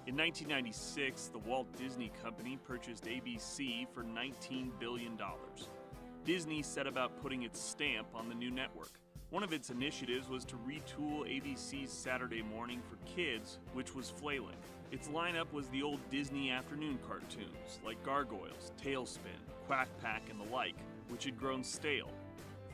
In 1996, the Walt Disney Company purchased ABC for $19 billion. Disney set about putting its stamp on the new network. One of its initiatives was to retool ABC's Saturday Morning for Kids, which was flailing. Its lineup was the old Disney afternoon cartoons like Gargoyles, Tailspin, Quack Pack, and the like, which had grown stale.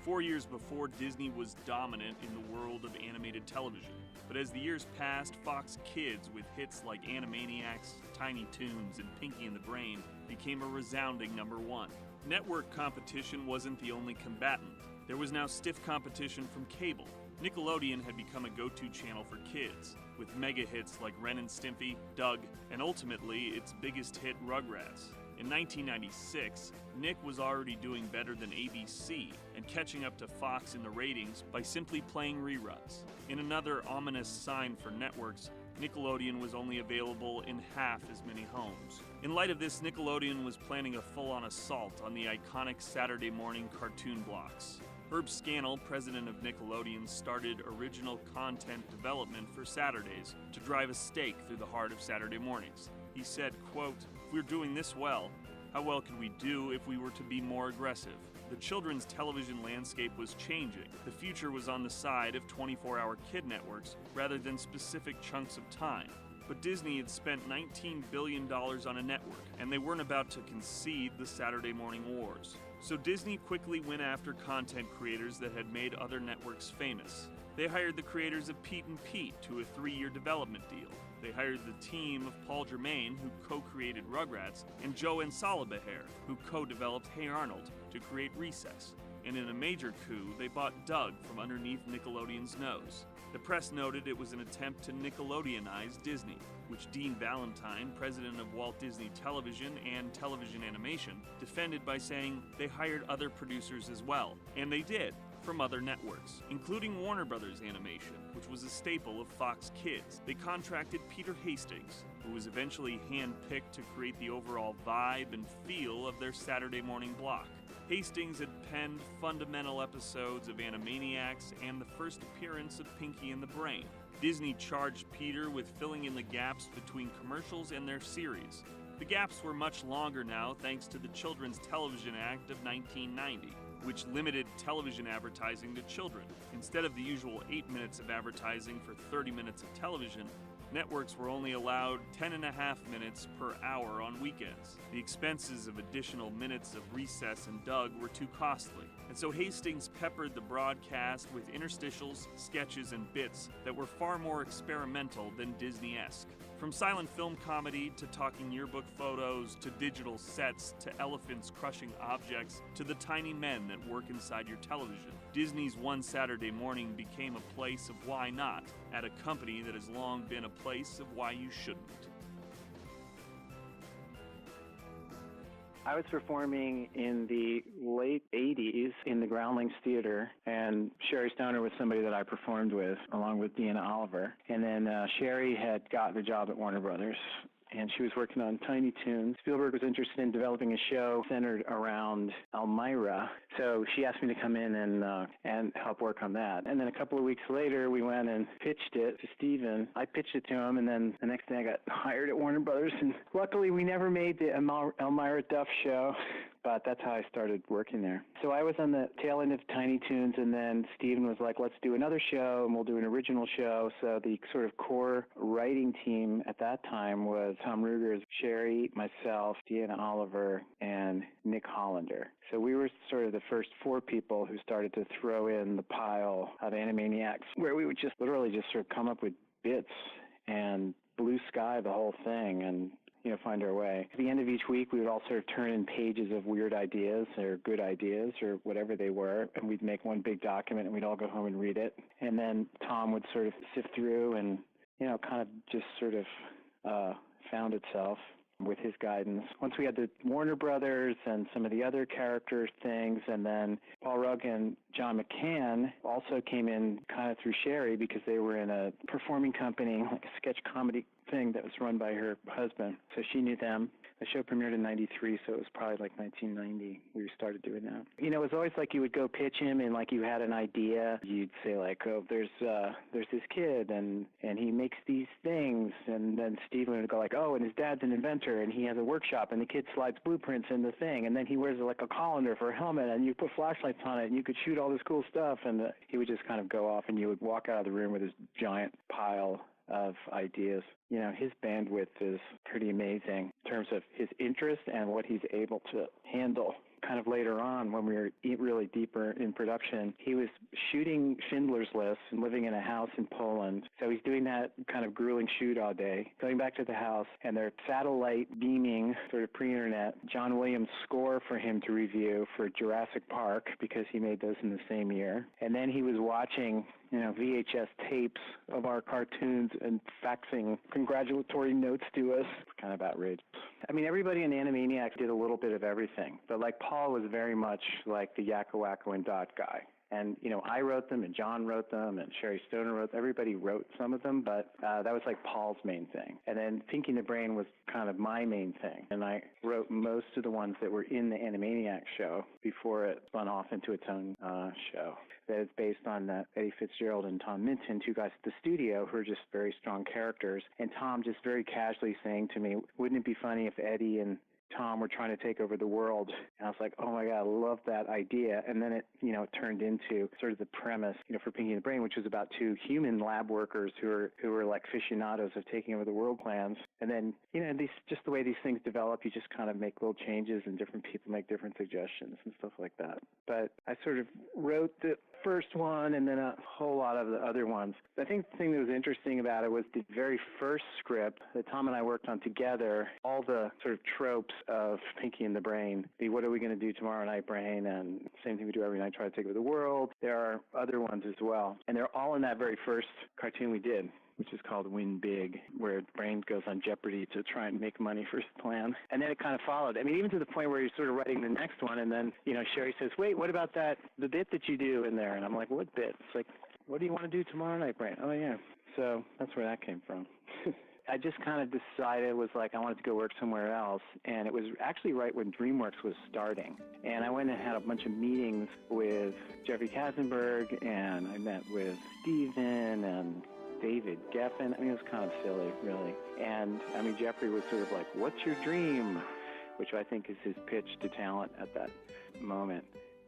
4 years before, Disney was dominant in the world of animated television. But as the years passed, Fox Kids, with hits like Animaniacs, Tiny Toons, and Pinky and the Brain, became a resounding number one. Network competition wasn't the only combatant. There was now stiff competition from cable. Nickelodeon had become a go-to channel for kids, with mega hits like Ren and Stimpy, Doug, and ultimately its biggest hit, Rugrats. In 1996, Nick was already doing better than ABC and catching up to Fox in the ratings by simply playing reruns. In another ominous sign for networks, Nickelodeon was only available in half as many homes. In light of this, Nickelodeon was planning a full-on assault on the iconic Saturday morning cartoon blocks. Herb Scannell, president of Nickelodeon, started original content development for Saturdays to drive a stake through the heart of Saturday mornings. He said, quote, "If we're doing this well, how well could we do if we were to be more aggressive?" The children's television landscape was changing. The future was on the side of 24-hour kid networks rather than specific chunks of time. But Disney had spent $19 billion on a network, and they weren't about to concede the Saturday morning wars. So Disney quickly went after content creators that had made other networks famous. They hired the creators of Pete and Pete to a 3-year development deal. They hired the team of Paul Germain, who co-created Rugrats, and Joe Ensalabeher, who co-developed Hey Arnold, to create Recess. And in a major coup, they bought Doug from underneath Nickelodeon's nose. The press noted it was an attempt to Nickelodeonize Disney, which Dean Valentine, president of Walt Disney Television and Television Animation, defended by saying they hired other producers as well. And they did, from other networks, including Warner Brothers Animation, which was a staple of Fox Kids. They contracted Peter Hastings, who was eventually handpicked to create the overall vibe and feel of their Saturday morning block. Hastings had penned fundamental episodes of Animaniacs and the first appearance of Pinky and the Brain. Disney charged Peter with filling in the gaps between commercials and their series. The gaps were much longer now thanks to the Children's Television Act of 1990, which limited television advertising to children. Instead of the usual 8 minutes of advertising for 30 minutes of television, networks were only allowed 10.5 minutes per hour on weekends. The expenses of additional minutes of Recess and Doug were too costly, and so Hastings peppered the broadcast with interstitials, sketches, and bits that were far more experimental than Disney-esque. From silent film comedy to talking yearbook photos to digital sets to elephants crushing objects to the tiny men that work inside your television, Disney's One Saturday Morning became a place of why not at a company that has long been a place of why you shouldn't. I was performing in the late 80s in the Groundlings Theater, and Sherry Stoner was somebody that I performed with, along with Deanna Oliver. And then Sherry had gotten a job at Warner Brothers, and she was working on Tiny Toons. Spielberg was interested in developing a show centered around Elmira, so she asked me to come in and help work on that. And then a couple of weeks later, we went and pitched it to Steven. I pitched it to him, and then the next day I got hired at Warner Brothers, and luckily we never made the Elmira Duff show, but that's how I started working there. So I was on the tail end of Tiny Toons, and then Steven was like, let's do another show, and we'll do an original show. So the sort of core writing team at that time was Tom Ruegger, Sherry, myself, Deanna Oliver, and Nick Hollander. So we were sort of the first 4 people who started to throw in the pile of Animaniacs, where we would just literally just sort of come up with bits and blue sky the whole thing and find our way. At the end of each week, we would all sort of turn in pages of weird ideas or good ideas or whatever they were, and we'd make one big document, and we'd all go home and read it. And then Tom would sort of sift through and, kind of just sort of found itself. with his guidance. Once we had the Warner Brothers and some of the other character things, and then Paul Rugg and John McCann also came in kind of through Sherry because they were in a performing company, like a sketch comedy thing that was run by her husband. So she knew them. The show premiered in 93, so it was probably like 1990 we started doing that. You know, it was always like you would go pitch him and like you had an idea. You'd say like, oh, there's this kid and he makes these things. And then Steven would go like, oh, and his dad's an inventor and he has a workshop and the kid slides blueprints in the thing. And then he wears like a colander for a helmet and you put flashlights on it and you could shoot all this cool stuff. And he would just kind of go off and you would walk out of the room with this giant pile of ideas. You know, his bandwidth is pretty amazing in terms of his interest and what he's able to handle. Kind of later on, when we were really deeper in production, he was shooting Schindler's List and living in a house in Poland. So he's doing that kind of grueling shoot all day, going back to the house, and they're satellite beaming, sort of pre-internet, John Williams' score for him to review for Jurassic Park, because he made those in the same year. And then he was watching, you know, VHS tapes of our cartoons and faxing congratulatory notes to us. It's kind of outrageous. I mean, everybody in Animaniacs did a little bit of everything, but like Paul was very much like the Yakko Wacko and Dot guy. And, you know, I wrote them and John wrote them and Sherry Stoner wrote them. Everybody wrote some of them, but that was like Paul's main thing. And then Pinky and the Brain was kind of my main thing. And I wrote most of the ones that were in the Animaniacs show before it spun off into its own show. That is based on Eddie Fitzgerald and Tom Minton, two guys at the studio who are just very strong characters. And Tom just very casually saying to me, wouldn't it be funny if Eddie and Tom were trying to take over the world? And I was like, oh my God, I love that idea. And then it, you know, turned into sort of the premise, you know, for Pinky and the Brain, which was about two human lab workers who were like aficionados of taking over the world plans. And then, you know, just the way these things develop, you just kind of make little changes and different people make different suggestions and stuff like that. But I sort of wrote the first one and then a whole lot of the other ones. I think the thing that was interesting about it was the very first script that Tom and I worked on together, all the sort of tropes of Pinky and the Brain, the what are we going to do tomorrow night brain, and same thing we do every night, try to take over the world. There are other ones as well. And they're all in that very first cartoon we did, which is called Win Big, where Brain goes on Jeopardy to try and make money for his plan. And then it kind of followed. I mean, even to the point where you're sort of writing the next one, and then, you know, Sherry says, wait, what about the bit that you do in there? And I'm like, what bit? It's like, what do you want to do tomorrow night, Brain? Oh, yeah. So that's where that came from. I just kind of decided, it was like I wanted to go work somewhere else, and it was actually right when DreamWorks was starting. And I went and had a bunch of meetings with Jeffrey Katzenberg, and I met with Steven and David Geffen. I mean, it was kind of silly, really. And, I mean, Jeffrey was sort of like, what's your dream? Which I think is his pitch to talent at that moment.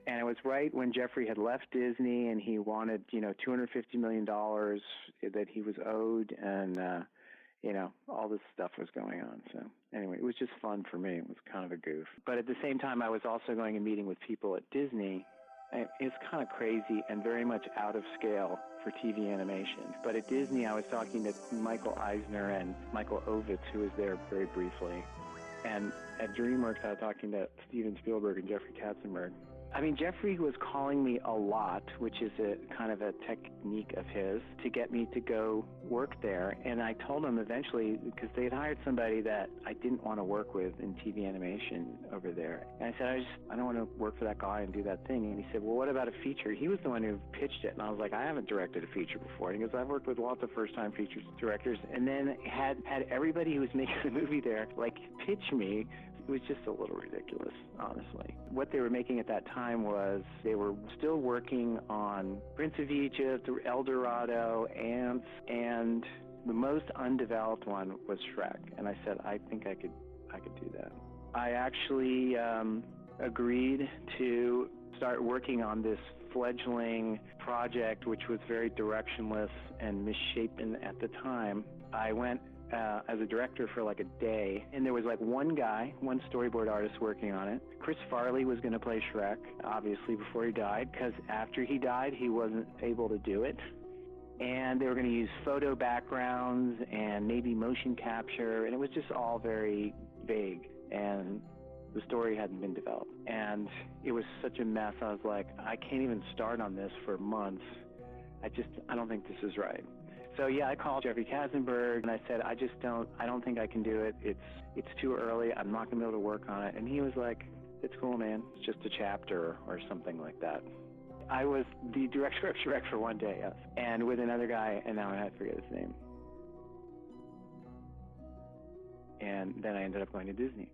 And it was right when Jeffrey had left Disney and he wanted, you know, $250 million that he was owed, and, you know, all this stuff was going on. So anyway, it was just fun for me. It was kind of a goof. But at the same time, I was also going and meeting with people at Disney. It's kind of crazy and very much out of scale for TV animation. But at Disney, I was talking to Michael Eisner and Michael Ovitz, who was there very briefly. And at DreamWorks, I was talking to Steven Spielberg and Jeffrey Katzenberg. I mean, Jeffrey was calling me a lot, which is a kind of a technique of his, to get me to go work there. And I told him eventually, because they had hired somebody that I didn't want to work with in TV animation over there. And I said, I don't want to work for that guy and do that thing. And he said, well, what about a feature? He was the one who pitched it. And I was like, I haven't directed a feature before. And he goes, I've worked with lots of first-time feature directors. And then had everybody who was making the movie there, like, pitch me. It was just a little ridiculous, honestly. What they were making at that time was they were still working on Prince of Egypt, El Dorado, Ants, and the most undeveloped one was Shrek. And I said, I think I could do that. I actually agreed to start working on this fledgling project, which was very directionless and misshapen at the time. I went as a director for like a day, and there was like one storyboard artist working on it. Chris Farley was going to play Shrek, obviously, before he died, because after he died, he wasn't able to do it. And they were going to use photo backgrounds and maybe motion capture, and it was just all very vague, and the story hadn't been developed. And it was such a mess. I was like, I can't even start on this for months. I don't think this is right. So yeah, I called Jeffrey Katzenberg and I said, I don't think I can do it. It's too early. I'm not going to be able to work on it. And he was like, it's cool, man. It's just a chapter or something like that. I was the director of Shrek for one day, yes. And with another guy, and now I have to forget his name. And then I ended up going to Disney.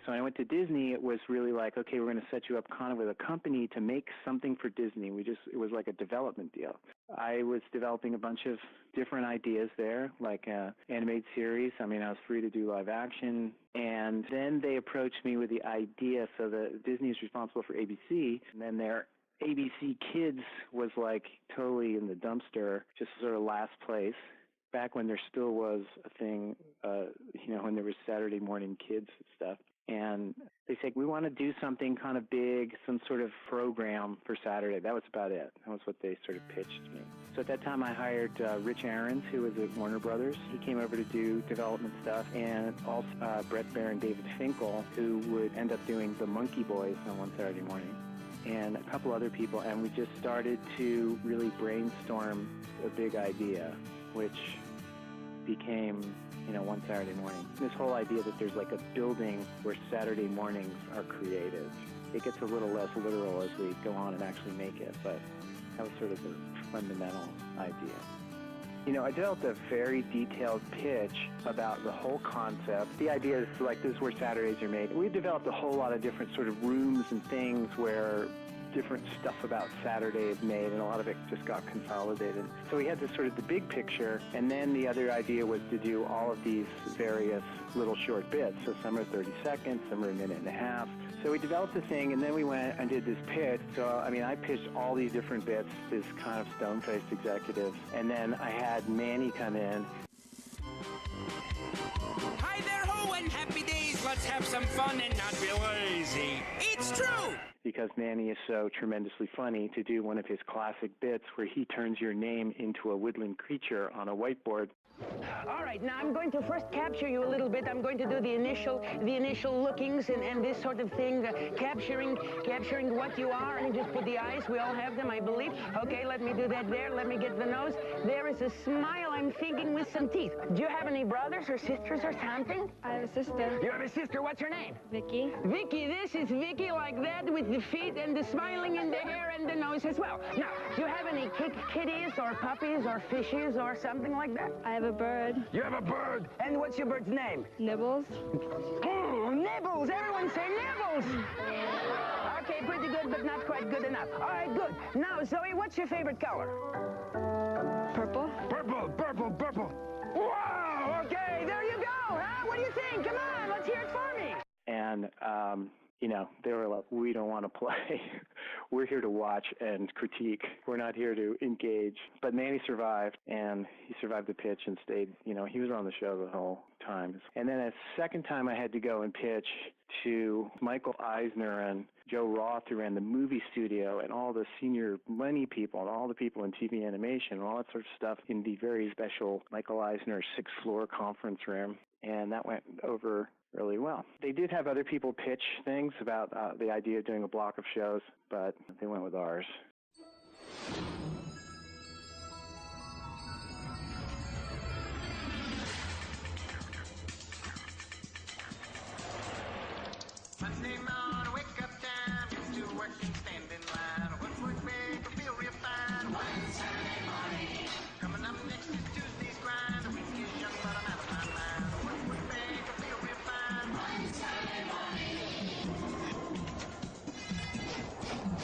So when I went to Disney, it was really like, okay, we're going to set you up kind of with a company to make something for Disney. It was like a development deal. I was developing a bunch of different ideas there, like an animated series. I mean, I was free to do live action. And then they approached me with the idea, so Disney is responsible for ABC, and then their ABC Kids was like totally in the dumpster, just sort of last place. Back when there still was a thing, when there was Saturday morning kids and stuff. And they said, we want to do something kind of big, some sort of program for Saturday. That was about it. That was what they sort of pitched to me. So at that time, I hired Rich Ahrens, who was at Warner Brothers. He came over to do development stuff, and also Brett Baer and David Finkel, who would end up doing The Monkey Boys on one Saturday morning, and a couple other people. And we just started to really brainstorm a big idea, which became, one Saturday morning. This whole idea that there's like a building where Saturday mornings are creative. It gets a little less literal as we go on and actually make it, but that was sort of the fundamental idea. I developed a very detailed pitch about the whole concept. The idea is like, this is where Saturdays are made. We developed a whole lot of different sort of rooms and things where different stuff about Saturday is made, and a lot of it just got consolidated. So we had this sort of the big picture, and then the other idea was to do all of these various little short bits. So some are 30 seconds, some are a minute and a half. So we developed the thing, and then we went and did this pitch. So, I pitched all these different bits, this kind of stone-faced executive, and then I had Manny come in. Hi there, ho, and happy days. Let's have some fun and not be lazy. It's true! Because Manny is so tremendously funny, to do one of his classic bits where he turns your name into a woodland creature on a whiteboard. All right, now I'm going to first capture you a little bit. I'm going to do the initial lookings and this sort of thing, capturing what you are, and just put the eyes. We all have them, I believe. Okay, let me do that there. Let me get the nose. There is a smile, I'm thinking, with some teeth. Do you have any brothers or sisters or something? I have a sister. You have a sister. What's her name? Vicky. Vicky, this is Vicky like that, with the feet and the smiling and the hair and the nose as well. Now, do you have any kitties or puppies or fishes or something like that? I have a bird. You have a bird. And what's your bird's name? Nibbles. Oh, Nibbles. Everyone say Nibbles. Okay, pretty good, but not quite good enough. All right, good. Now, Zoe, what's your favorite color? Purple. Purple, purple, purple. Wow, okay, there you go. Huh? What do you think? Come on, let's hear it for me. And, they were like, we don't want to play. We're here to watch and critique. We're not here to engage. But Manny survived, and he survived the pitch and stayed, he was on the show the whole time. And then a second time I had to go and pitch to Michael Eisner and Joe Roth, who ran the movie studio, and all the senior money people and all the people in TV animation and all that sort of stuff in the very special Michael Eisner 6th floor conference room. And that went over really well. They did have other people pitch things about the idea of doing a block of shows, but they went with ours. Monday morning, wake up time, get to work and stand in line. What's work make you feel real fine? One Saturday morning. Coming up next is Tuesday's grind. The week is young, but I'm out of my mind. What's work make you feel real fine? One Saturday morning.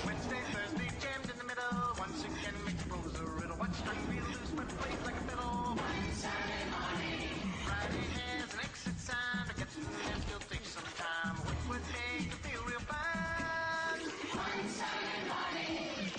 Wednesday, Thursday, jammed in the middle. Once again, make the pros a riddle. Watch strike real loose, but plays like a fiddle. One Saturday morning. Friday has an exit sign. To get to them still takes some time. What would make you feel real fine? One Saturday morning.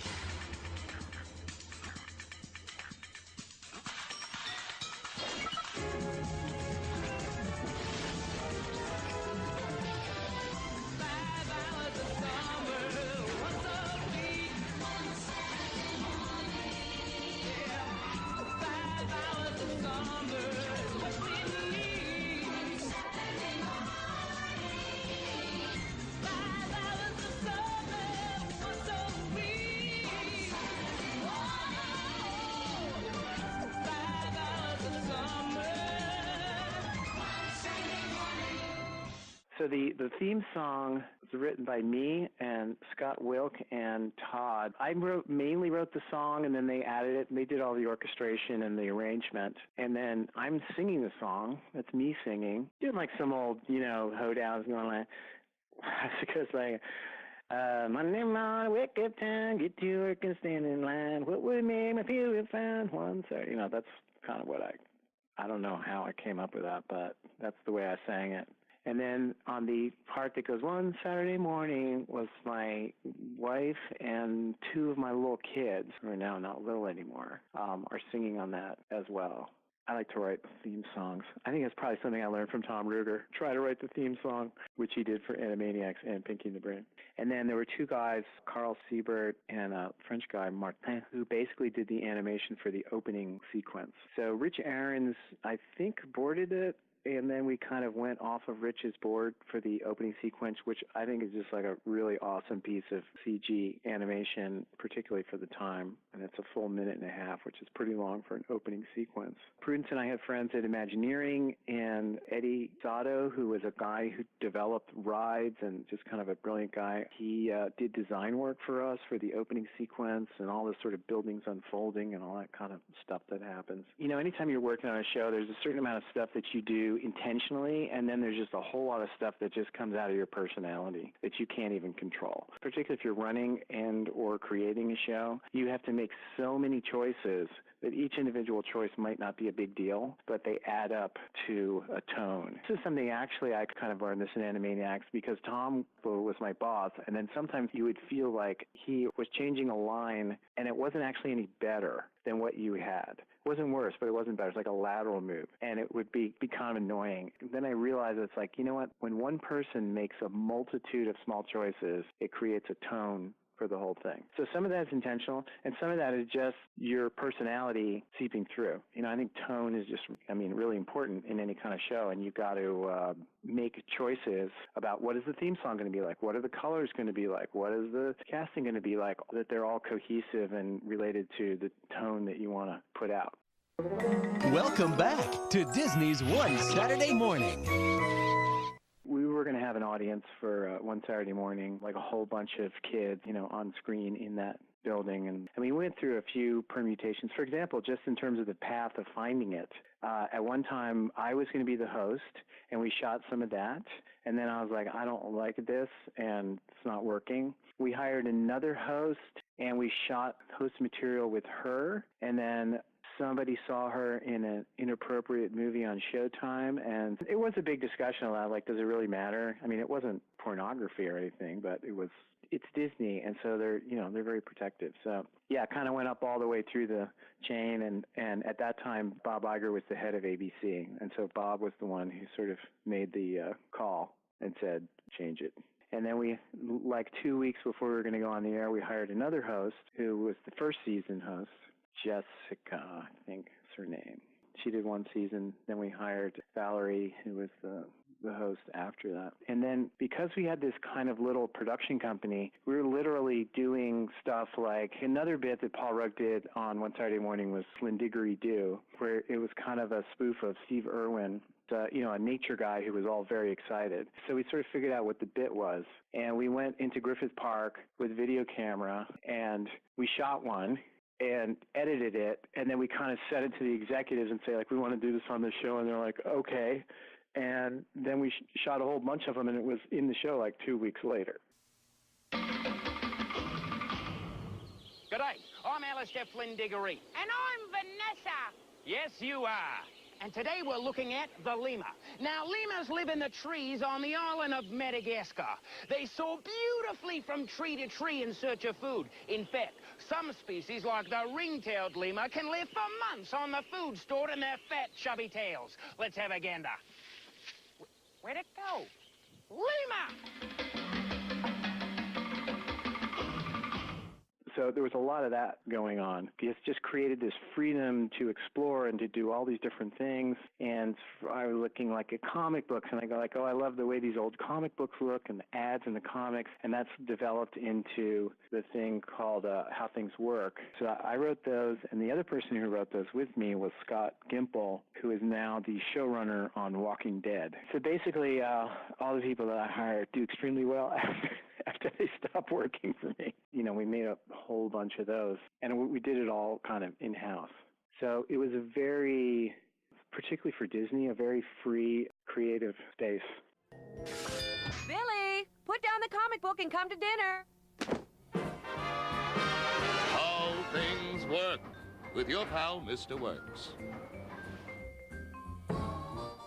So the theme song was written by me and Scott Wilk and Todd. I mainly wrote the song, and then they added it, and they did all the orchestration and the arrangement. And then I'm singing the song. That's me singing. Doing like some old, hoedowns going like, because like, my name on a wicked time, get to work and stand in line. What would make me feel if I one? So, that's kind of what I don't know how I came up with that, but that's the way I sang it. And then on the part that goes, one Saturday morning, was my wife and two of my little kids, who are now not little anymore, are singing on that as well. I like to write theme songs. I think that's probably something I learned from Tom Ruegger. Try to write the theme song, which he did for Animaniacs and Pinky and the Brain. And then there were two guys, Carl Siebert and a French guy, Martin, who basically did the animation for the opening sequence. So Rich Ahrens, I think, boarded it, and then we kind of went off of Rich's board for the opening sequence, which I think is just like a really awesome piece of CG animation, particularly for the time. And it's a full minute and a half, which is pretty long for an opening sequence. Prudence and I have friends at Imagineering, and Eddie Zotto, who was a guy who developed rides and just kind of a brilliant guy. He did design work for us for the opening sequence and all this sort of buildings unfolding and all that kind of stuff that happens. Anytime you're working on a show, there's a certain amount of stuff that you do intentionally, and then there's just a whole lot of stuff that just comes out of your personality that you can't even control. Particularly if you're running and or creating a show, you have to make so many choices that each individual choice might not be a big deal, but they add up to a tone. This is something actually I kind of learned this in Animaniacs because Tom was my boss, and then sometimes you would feel like he was changing a line and it wasn't actually any better than what you had. It wasn't worse, but it wasn't better. It's like a lateral move, and it would be kind of annoying. Then I realized it's like, when one person makes a multitude of small choices, it creates a tone for the whole thing. So some of that is intentional, and some of that is just your personality seeping through. I think tone is just, really important in any kind of show, and you've got to make choices about what is the theme song going to be like, what are the colors going to be like, what is the casting going to be like, that they're all cohesive and related to the tone that you want to put out. Welcome back to Disney's One Saturday Morning. We were going to have an audience for One Saturday Morning, like a whole bunch of kids, on screen in that building. And we went through a few permutations. For example, just in terms of the path of finding it. At one time, I was going to be the host, and we shot some of that. And then I was like, I don't like this, and it's not working. We hired another host, and we shot host material with her. And then somebody saw her in an inappropriate movie on Showtime, and it was a big discussion about, like, does it really matter? It wasn't pornography or anything, but it's Disney, and so they're very protective. So yeah, kind of went up all the way through the chain, and at that time, Bob Iger was the head of ABC, and so Bob was the one who sort of made the call and said, change it. And then we, like 2 weeks before we were going to go on the air, we hired another host who was the first season host, Jessica, I think is her name. She did one season. Then we hired Valerie, who was the host after that. And then because we had this kind of little production company, we were literally doing stuff like another bit that Paul Rudd did on One Saturday Morning was Slindiggery-Doo, where it was kind of a spoof of Steve Irwin, a nature guy who was all very excited. So we sort of figured out what the bit was. And we went into Griffith Park with video camera, and we shot one and edited it, and then we kind of sent it to the executives and say, like, we want to do this on the show, and they're like, okay. And then we shot a whole bunch of them, and it was in the show like 2 weeks later. G'day, I'm Alistair Flindiggery. And I'm Vanessa. Yes, you are. And today we're looking at the lemur. Now, lemurs live in the trees on the island of Madagascar. They soar beautifully from tree to tree in search of food. In fact, some species, like the ring-tailed lemur, can live for months on the food stored in their fat, chubby tails. Let's have a gander. Where'd it go? Lemur! So there was a lot of that going on. It's just created this freedom to explore and to do all these different things. And I was looking like at comic books, and I go like, oh, I love the way these old comic books look and the ads in the comics. And that's developed into the thing called How Things Work. So I wrote those, and the other person who wrote those with me was Scott Gimple, who is now the showrunner on Walking Dead. So basically, all the people that I hired do extremely well after they stop working for me. You know, we made a whole bunch of those, and we did it all kind of in-house. So it was a very, particularly for Disney, a very free, creative space. Billy, put down the comic book and come to dinner. How Things Work with your pal, Mr. Works.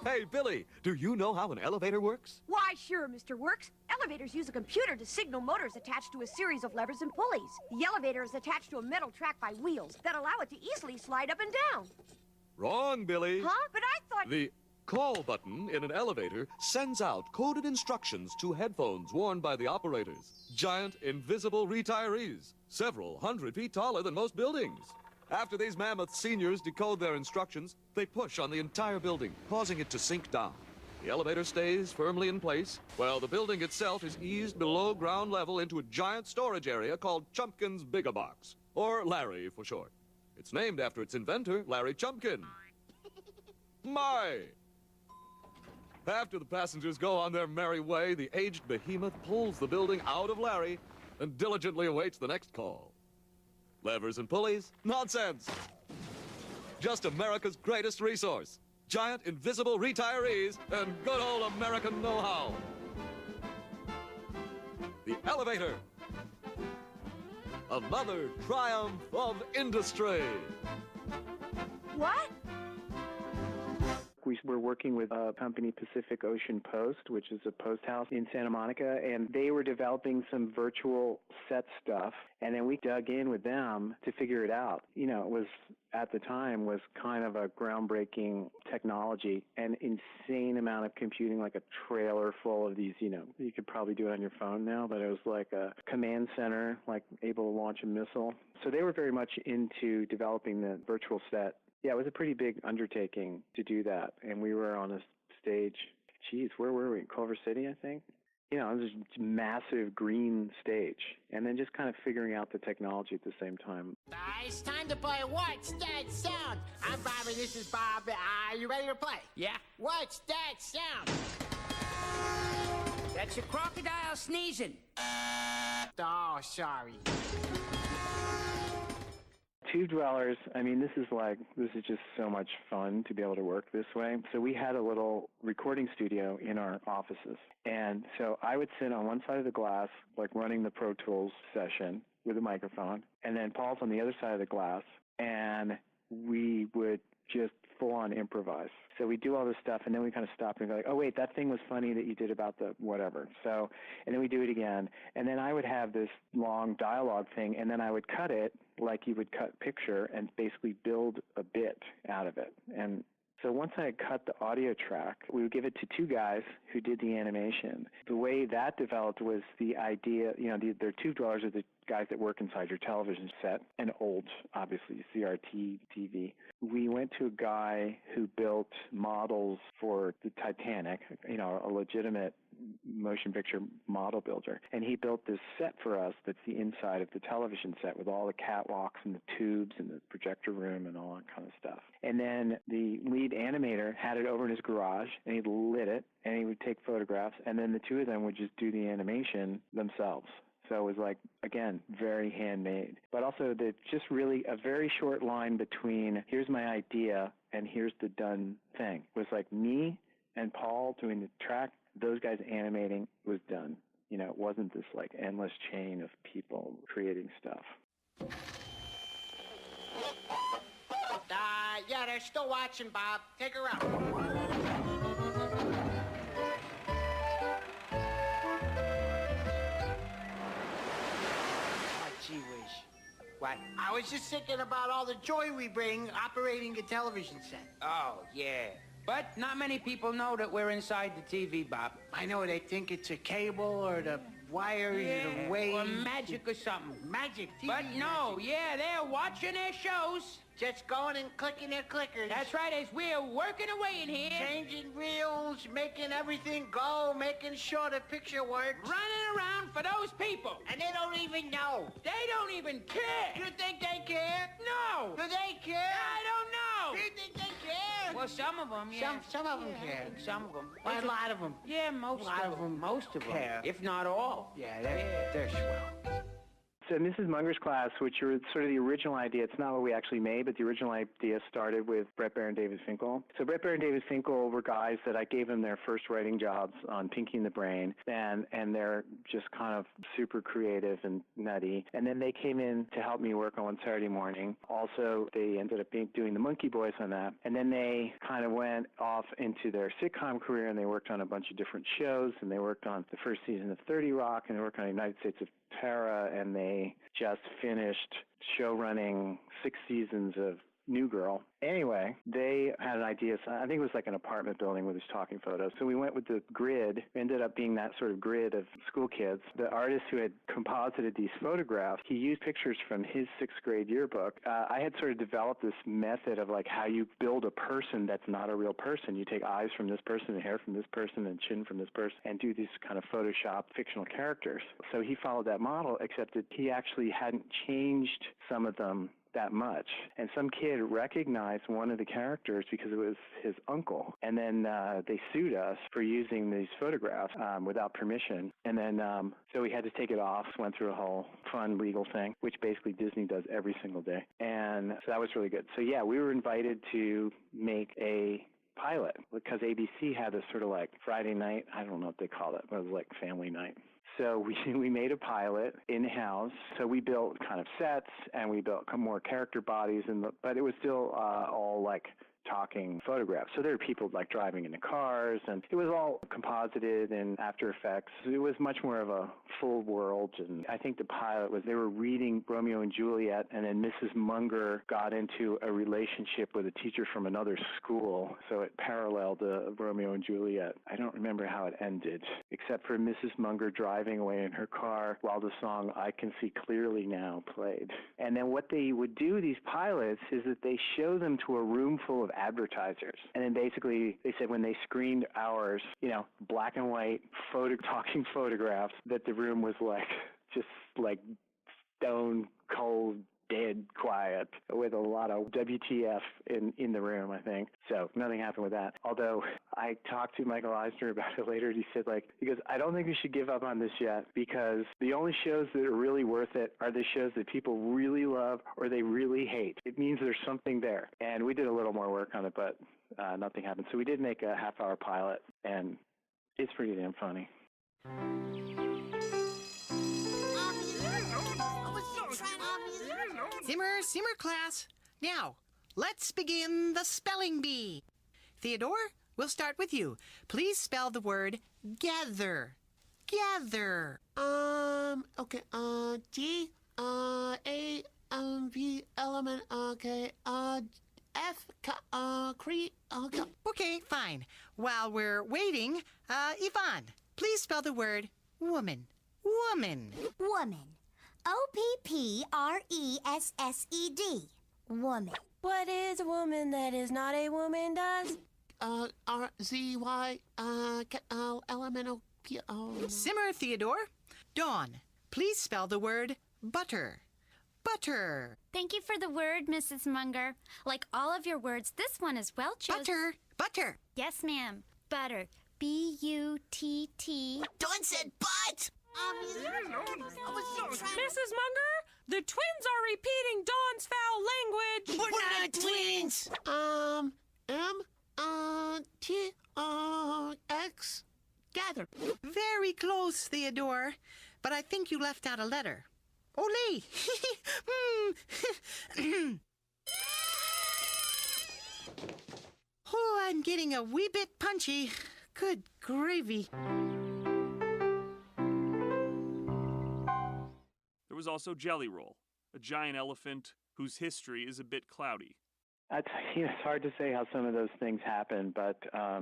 Hey, Billy, do you know how an elevator works? Why, sure, Mr. Works. Elevators use a computer to signal motors attached to a series of levers and pulleys. The elevator is attached to a metal track by wheels that allow it to easily slide up and down. Wrong, Billy. Huh? But I thought... The call button in an elevator sends out coded instructions to headphones worn by the operators. Giant, invisible retirees, several hundred feet taller than most buildings. After these mammoth seniors decode their instructions, they push on the entire building, causing it to sink down. The elevator stays firmly in place, while the building itself is eased below ground level into a giant storage area called Chumpkin's Bigabox, or Larry for short. It's named after its inventor, Larry Chumpkin. My! After the passengers go on their merry way, the aged behemoth pulls the building out of Larry and diligently awaits the next call. Levers and pulleys? Nonsense! Just America's greatest resource. Giant, invisible retirees and good old American know-how. The elevator. Another triumph of industry. What? We were working with a company, Pacific Ocean Post, which is a post house in Santa Monica, and they were developing some virtual set stuff, and then we dug in with them to figure it out. You know, it was, at the time, was kind of a groundbreaking technology, an insane amount of computing, like a trailer full of these, you know, you could probably do it on your phone now, but it was like a command center, like able to launch a missile. So they were very much into developing the virtual set. Yeah, it was a pretty big undertaking to do that, and we were on a stage. Geez, where were we? Culver City, I think. You know, it was a massive green stage, and then just kind of figuring out the technology at the same time. It's time to play What's That Sound? I'm Bobby, this is Bob. Are you ready to play? Yeah. What's that sound? That's a crocodile sneezing. Oh, sorry. Tube Dwellers, I mean, this is just so much fun to be able to work this way. So we had a little recording studio in our offices. And so I would sit on one side of the glass, like running the Pro Tools session with a microphone. And then Paul's on the other side of the glass. And we would just full-on improvise. So we do all this stuff, and then we kind of stop and go like, oh, wait, that thing was funny that you did about the whatever. So, and then we do it again. And then I would have this long dialogue thing, and then I would cut it like you would cut picture and basically build a bit out of it. And so once I had cut the audio track, we would give it to two guys who did the animation. The way that developed was the idea, you know, their Tube Dwellers are the guys that work inside your television set, and old, obviously, CRT TV. We went to a guy who built models for the Titanic, you know, a legitimate motion picture model builder. And he built this set for us that's the inside of the television set with all the catwalks and the tubes and the projector room and all that kind of stuff. And then the lead animator had it over in his garage, and he lit it, and he would take photographs, and then the two of them would just do the animation themselves. So it was like, again, very handmade. But also just really a very short line between here's my idea and here's the done thing. It was like me and Paul doing the track, those guys animating was done. You know, it wasn't this like endless chain of people creating stuff. Yeah, they're still watching, Bob. Take her out. Gee whiz. What? I was just thinking about all the joy we bring operating a television set. Oh, yeah. But not many people know that we're inside the TV, Bob. I know, they think it's a cable or the wires and Or waves. magic or something. Magic. But no, yeah, they're watching their shows. Just going and clicking their clickers. That's right, as we're working away in here. Changing reels, making everything go, making sure the picture works. Running around for those people. And they don't even know. They don't even care. You think they care? No. Do they care? I don't know. Do you think they care? Well, some of them, yeah. Some of them Yeah, I care. think some of them. A lot of them. Yeah, most A lot of them Most of care. them. If not all. Yeah, they're swell. So Mrs. Munger's class, which was sort of the original idea, it's not what we actually made, but the original idea started with Brett Baer and David Finkel. So Brett Baer and David Finkel were guys that I gave them their first writing jobs on Pinky and the Brain, and they're just kind of super creative and nutty. And then they came in to help me work on One Saturday Morning. Also, they ended up doing the Monkey Boys on that. And then they kind of went off into their sitcom career, and they worked on a bunch of different shows, and they worked on the first season of 30 Rock, and they worked on United States of Tara, and they just finished show running 6 seasons of New Girl. Anyway, they had an idea. So I think it was like an apartment building with these talking photos. So we went with the grid. It ended up being that sort of grid of school kids. The artist who had composited these photographs, he used pictures from his 6th grade yearbook. I had sort of developed this method of like how you build a person that's not a real person. You take eyes from this person and hair from this person and chin from this person and do these kind of Photoshop fictional characters. So he followed that model, except that he actually hadn't changed some of them that much. And some kid recognized one of the characters because it was his uncle. And then they sued us for using these photographs without permission. And then so we had to take it off, went through a whole fun legal thing, which basically Disney does every single day. And so that was really good. So yeah, we were invited to make a pilot because ABC had this sort of like Friday night, I don't know what they call it, but it was like family night. So we made a pilot in-house. So we built kind of sets and we built more character bodies, but it was still all like talking photographs. So there were people like driving in the cars, and it was all composited in After Effects. It was much more of a full world, and I think the pilot was they were reading Romeo and Juliet, and then Mrs. Munger got into a relationship with a teacher from another school, so it paralleled Romeo and Juliet. I don't remember how it ended, except for Mrs. Munger driving away in her car while the song I Can See Clearly Now played. And then what they would do, these pilots, is that they show them to a room full of advertisers. And then basically they said when they screened ours, black and white talking photographs, that the room was like just like stone cold, dead quiet with a lot of WTF in the room, I think. So nothing happened with that. Although I talked to Michael Eisner about it later, and he said, he goes, I don't think we should give up on this yet, because the only shows that are really worth it are the shows that people really love or they really hate. It means there's something there. And we did a little more work on it, but nothing happened. So we did make a half-hour pilot, and it's pretty damn funny. Simmer, class. Now, let's begin the spelling bee. Theodore, we'll start with you. Please spell the word gather. Gather. Okay, G, A, V, element, okay, F, okay. Okay, fine. While we're waiting, Yvonne, please spell the word woman. Woman. Woman. O-P-P-R-E-S-S-E-D. Woman. What is a woman that is not a woman does? R-Z-Y, L-M-N-O-P-O. Simmer, Theodore. Dawn, please spell the word butter. Butter. Thank you for the word, Mrs. Munger. Like all of your words, this one is well chosen. Butter. Yes, ma'am. Butter. B-U-T-T. Dawn said butt! Mrs. Munger, the twins are repeating Dawn's foul language. We're not twins! M-T-X. Gather. Very close, Theodore. But I think you left out a letter. Ole! Oh, I'm getting a wee bit punchy. Good gravy. There was also Jelly Roll, a giant elephant whose history is a bit cloudy. It's hard to say how some of those things happened, but I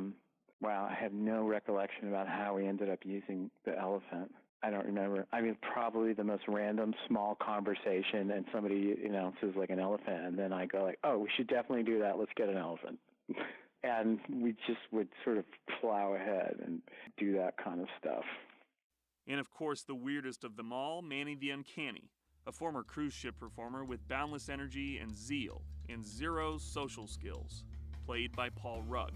have no recollection about how we ended up using the elephant. I don't remember. I mean, probably the most random small conversation, and somebody announces like an elephant, and then I go like, oh, we should definitely do that. Let's get an elephant. And we just would sort of plow ahead and do that kind of stuff. And of course, the weirdest of them all, Manny the Uncanny, a former cruise ship performer with boundless energy and zeal and zero social skills, played by Paul Rugg.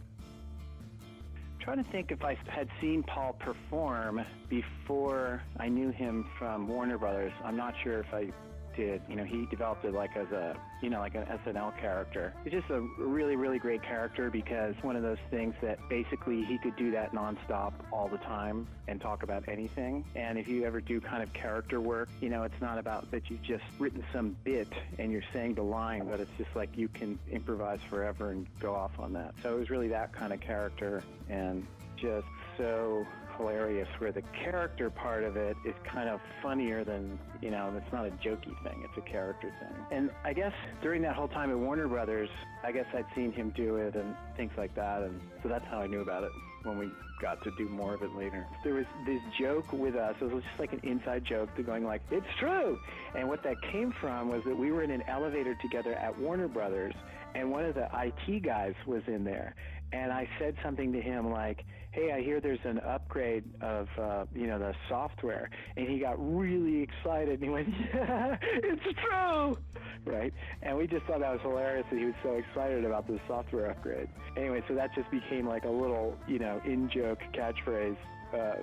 I'm trying to think if I had seen Paul perform before I knew him from Warner Brothers. I'm not sure if I did. He developed it like as a, like an SNL character. It's just a really, really great character because one of those things that basically he could do that nonstop all the time and talk about anything. And if you ever do kind of character work, it's not about that you've just written some bit and you're saying the line, but it's just like you can improvise forever and go off on that. So it was really that kind of character and just so hilarious, where the character part of it is kind of funnier than, it's not a jokey thing, it's a character thing. And I guess during that whole time at Warner Brothers, I guess I'd seen him do it and things like that, and so that's how I knew about it when we got to do more of it later. There was this joke with us, it was just like an inside joke to going like, it's true! And what that came from was that we were in an elevator together at Warner Brothers, and one of the IT guys was in there. And I said something to him like, hey, I hear there's an upgrade of, the software. And he got really excited, and he went, yeah, it's true! Right? And we just thought that was hilarious that he was so excited about this software upgrade. Anyway, so that just became like a little, in-joke catchphrase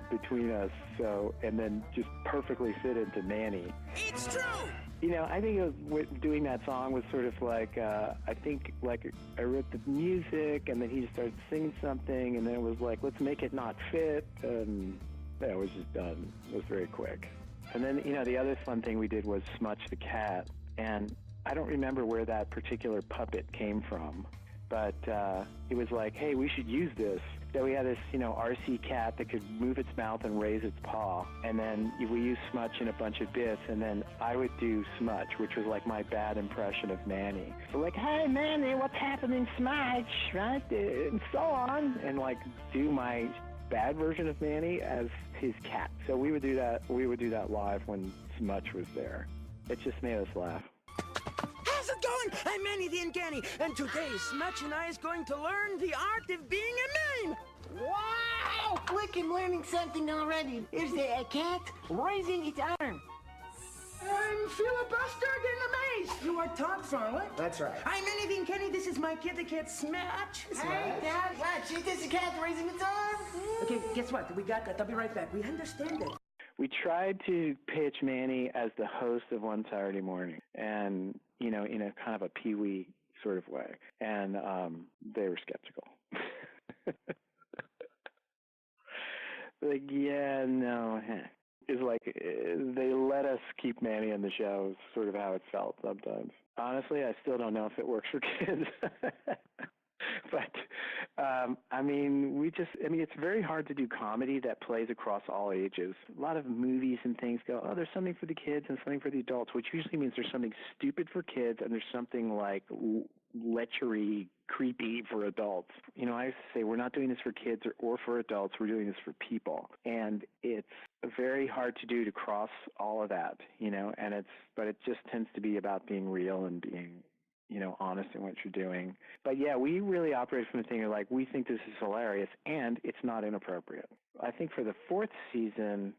between us, and then just perfectly fit into Manny. It's true! I think doing that song was sort of like, I wrote the music, and then he just started singing something, and then it was like, let's make it not fit, and it was just done. It was very quick. And then, the other fun thing we did was Smutch the Cat, and I don't remember where that particular puppet came from, but it was like, hey, we should use this. So we had this, RC cat that could move its mouth and raise its paw. And then we used Smutch in a bunch of bits, and then I would do Smutch, which was like my bad impression of Manny. So like, hey, Manny, what's happening, Smutch, right? And so on. And like do my bad version of Manny as his cat. So we would do that live when Smutch was there. It just made us laugh. How's it going? I'm Manny the Uncanny, and today Smutch and I is going to learn the art of being a mime. Wow! Look, I'm learning something already. Is there a cat raising its arm? I'm filibustered and amazed. You are Todd Farley. That's right. I'm Manny the Uncanny. This is my kid, the cat Smutch. Hey, Dad, watch. Is this a cat raising its arm? Okay, guess what? We got that. I'll be right back. We understand it. We tried to pitch Manny as the host of One Saturday Morning, and, in a kind of a peewee sort of way. And they were skeptical. Like, yeah, no. It's like they let us keep Manny on the show, is sort of how it felt sometimes. Honestly, I still don't know if it works for kids. But, it's very hard to do comedy that plays across all ages. A lot of movies and things go, oh, there's something for the kids and something for the adults, which usually means there's something stupid for kids and there's something like lechery, creepy for adults. I used to say, we're not doing this for kids or for adults, we're doing this for people. And it's very hard to do to cross all of that, but it just tends to be about being real and being honest in what you're doing. But yeah, we really operate from the thing of like, we think this is hilarious and it's not inappropriate. I think for the fourth season,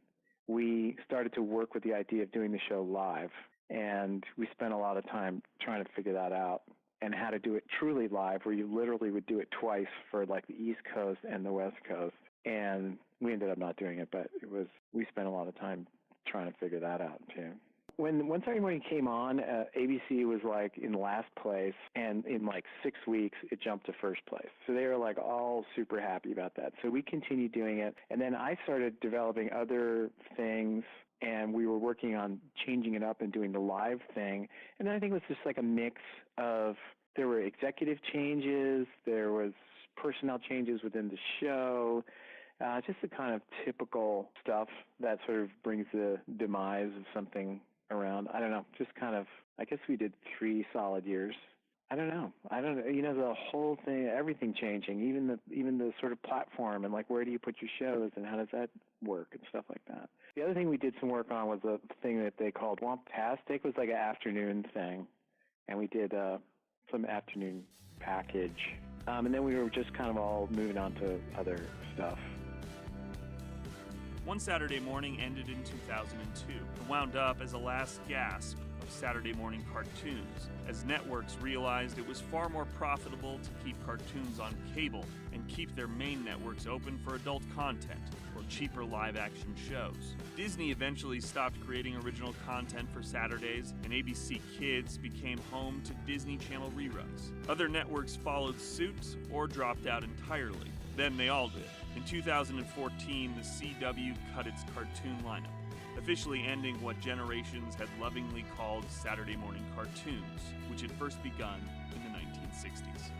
we started to work with the idea of doing the show live, and we spent a lot of time trying to figure that out and how to do it truly live, where you literally would do it twice for like the East Coast and the West Coast. And we ended up not doing it, but we spent a lot of time trying to figure that out too. When One Saturday Morning came on, ABC was like in last place, and in like 6 weeks, it jumped to first place. So they were like all super happy about that. So we continued doing it. And then I started developing other things, and we were working on changing it up and doing the live thing. And then I think it was just like a mix of, there were executive changes, there was personnel changes within the show, just the kind of typical stuff that sort of brings the demise of something around. I don't know, just kind of, I guess we did 3 solid years I don't know. You know, the whole thing, everything changing, even the sort of platform and like where do you put your shows and how does that work and stuff like that. The other thing we did some work on was a thing that they called Wamptastic. It was like an afternoon thing, and we did some afternoon package. And then we were just kind of all moving on to other stuff. One Saturday Morning ended in 2002 and wound up as a last gasp of Saturday morning cartoons, as networks realized it was far more profitable to keep cartoons on cable and keep their main networks open for adult content or cheaper live-action shows. Disney eventually stopped creating original content for Saturdays, and ABC Kids became home to Disney Channel reruns. Other networks followed suit or dropped out entirely. Then they all did. In 2014, the CW cut its cartoon lineup, officially ending what generations had lovingly called Saturday morning cartoons, which had first begun in the 1960s.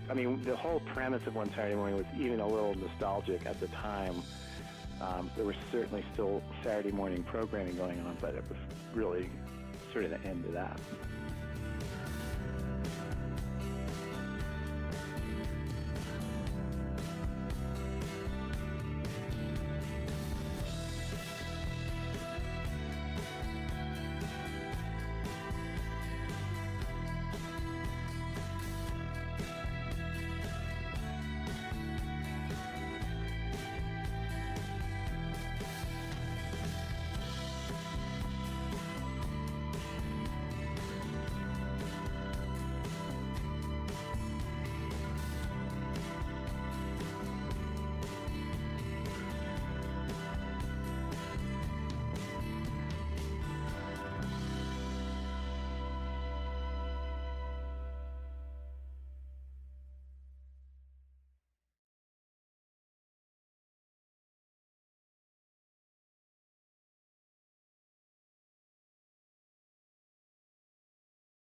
I mean, the whole premise of One Saturday Morning was even a little nostalgic at the time. There was certainly still Saturday morning programming going on, but it was really sort of the end of that.